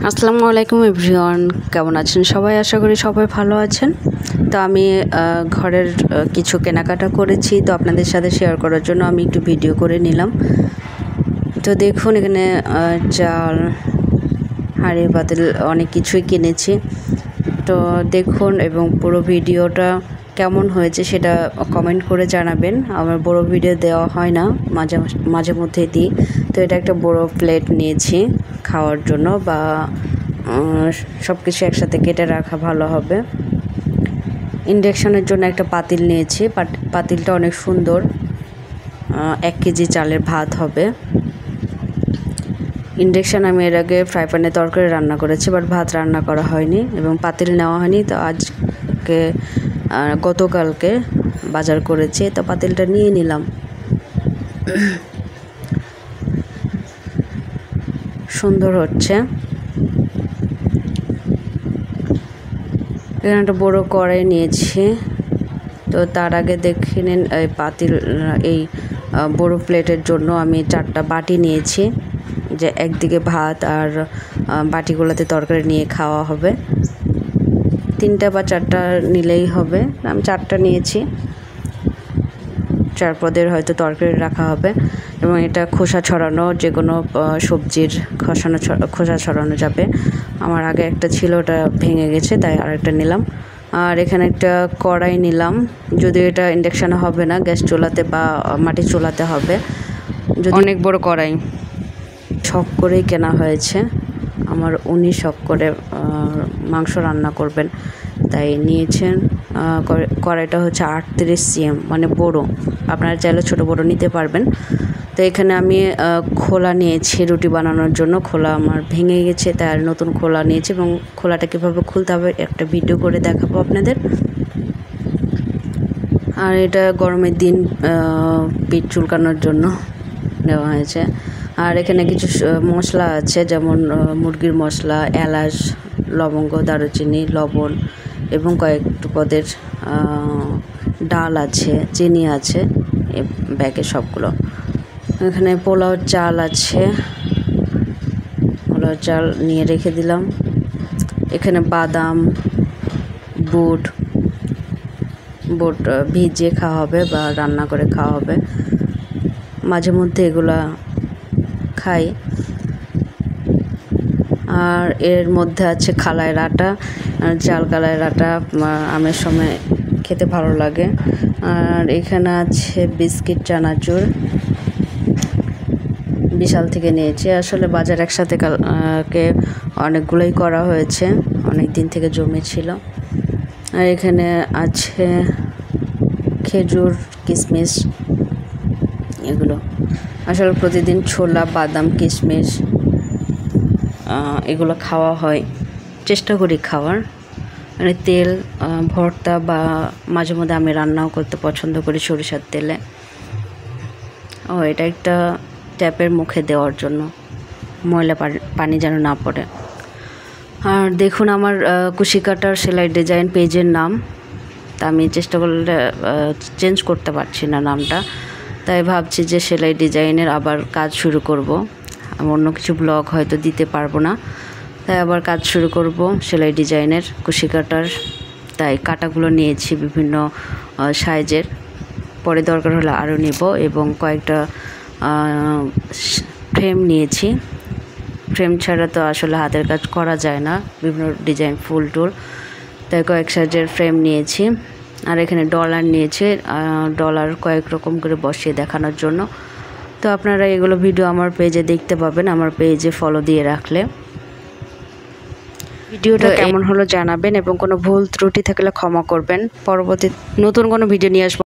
আসসালামু আলাইকুম এভরিওয়ান, কেমন আছেন সবাই? আশা করি সবাই ভালো আছেন। তো আমি ঘরের কিছু কেনাকাটা করেছি, তো আপনাদের সাথে শেয়ার করার জন্য আমি একটু ভিডিও করে নিলাম। তো দেখুন এখানে চাল, হাঁড়ি, পাতিল অনেক কিছুই কিনেছি। তো দেখুন এবং পুরো ভিডিওটা কেমন হয়েছে সেটা কমেন্ট করে জানাবেন। আমার বড় ভিডিও দেওয়া হয় না, মাঝে মধ্যে দিই। তো এটা একটা বড় প্লেট নিয়েছি খাওয়ার জন্য, বা সব কিছু একসাথে কেটে রাখা ভালো হবে। ইন্ডাকশানের জন্য একটা পাতিল নিয়েছি, পাতিলটা অনেক সুন্দর। 1 কেজি চালের ভাত হবে। ইন্ডাকশান আমি এর আগে ফ্রাই প্যানে তরকারি রান্না করেছি, বাট ভাত রান্না করা হয়নি এবং পাতিল নেওয়া হয়নি। তো আজকে গতকালকে বাজার করেছি, তো পাতিলটা নিয়ে নিলাম। সুন্দর হচ্ছে। এখানে একটা বড়ো কড়াই নিয়েছি। তো তার আগে দেখে নিন এই বড়ো প্লেটের জন্য আমি 4টা বাটি নিয়েছি, যে একদিকে ভাত আর বাটিগুলোতে তরকারি নিয়ে খাওয়া হবে। 3টা বা 4টা নিলেই হবে, আমি 4টা নিয়েছি। 4 পদের হয়তো তরকারি রাখা হবে। এবং এটা খোসা ছড়ানো, যে কোনো সবজির খোসা ছড়ানো যাবে। আমার আগে একটা ছিল, ওটা ভেঙে গেছে, তাই আরেকটা নিলাম। আর এখানে একটা কড়াই নিলাম, যদিও এটা ইন্ডাকশানে হবে না, গ্যাস চুলাতে বা মাটির চুলাতে হবে। অনেক বড় কড়াই, শখ করেই কেনা হয়েছে। আমার উনি শখ করে মাংস রান্না করবেন, তাই নিয়েছেন। কড়াইটা হচ্ছে 38 cm, মানে বড়। আপনারা চাইলে ছোটো বড়ো নিতে পারবেন। তো এখানে আমি খোলা নিয়েছি রুটি বানানোর জন্য। খোলা আমার ভেঙে গেছে, তাই আর নতুন খোলা নিয়েছি, এবং খোলাটা কীভাবে খুলতে হবে একটা ভিডিও করে দেখাবো আপনাদের। আর এটা গরমের দিন পিঠ চুলকানোর জন্য নেওয়া হয়েছে। আর এখানে কিছু মশলা আছে, যেমন মুরগির মশলা, এলাচ, লবঙ্গ, দারুচিনি, লবণ এবং কয়েকটু পদের ডাল আছে, চিনি আছে ব্যাগে সবগুলো। এখানে পোলাও চাল আছে, পোলাও চাল নিয়ে রেখে দিলাম। এখানে বাদাম, বুট ভিজিয়ে খাওয়া হবে বা রান্না করে খাওয়া হবে। মাঝে মধ্যে এগুলা খাই। আর এর মধ্যে আছে খালাইয়ের আটা, চাল কালাইয়ের আটা, আমের সময় খেতে ভালো লাগে। আর এখানে আছে বিস্কিট, চানাচুর, বিশাল থেকে নিয়েছি। আসলে বাজার একসাথে অনেকগুলোই করা হয়েছে, অনেক দিন থেকে জমেছিল। আর এখানে আছে খেজুর, কিশমিশ, এগুলো। আসলে প্রতিদিন ছোলা, বাদাম, কিশমিশ এগুলো খাওয়া হয়, চেষ্টা করি খাওয়ার। মানে তেল ভর্তা বা মাঝে মধ্যে আমি রান্নাও করতে পছন্দ করি সরিষার তেলে। এটা একটা ট্যাপের মুখে দেওয়ার জন্য, ময়লা পানি যেন না পড়ে। আর দেখুন আমার কুশি কাটার সেলাই ডিজাইন পেজের নাম, তা আমি চেষ্টা করলে চেঞ্জ করতে পারছি না নামটা, তাই ভাবছি যে সেলাই ডিজাইনের আবার কাজ শুরু করব। আমি অন্য কিছু ব্লগ হয়তো দিতে পারবো না, তাই আবার কাজ শুরু করব সেলাই ডিজাইনের, কুশি কাটার। তাই কাটাগুলো নিয়েছি বিভিন্ন সাইজের, পরে দরকার হলে আরও নেব। এবং কয়েকটা ফ্রেম নিয়েছি। ফ্রেম ছাড়া তো আসলে হাতের কাজ করা যায় না, বিভিন্ন ডিজাইন ফুল টুল, তাই কয়েক সাইজের ফ্রেম নিয়েছি। আর এখানে ডলার নিয়েছে, ডলার কয়েক রকম করে বসিয়ে দেখানোর জন্য। তো আপনারা এগুলো ভিডিও আমার পেজে দেখতে পাবেন, আমার পেজে ফলো দিয়ে রাখলে। ভিডিওটা কেমন হলো জানাবেন, এবং কোনো ভুল ত্রুটি থাকলে ক্ষমা করবেন। পরবর্তী নতুন কোনো ভিডিও নিয়ে আসবো।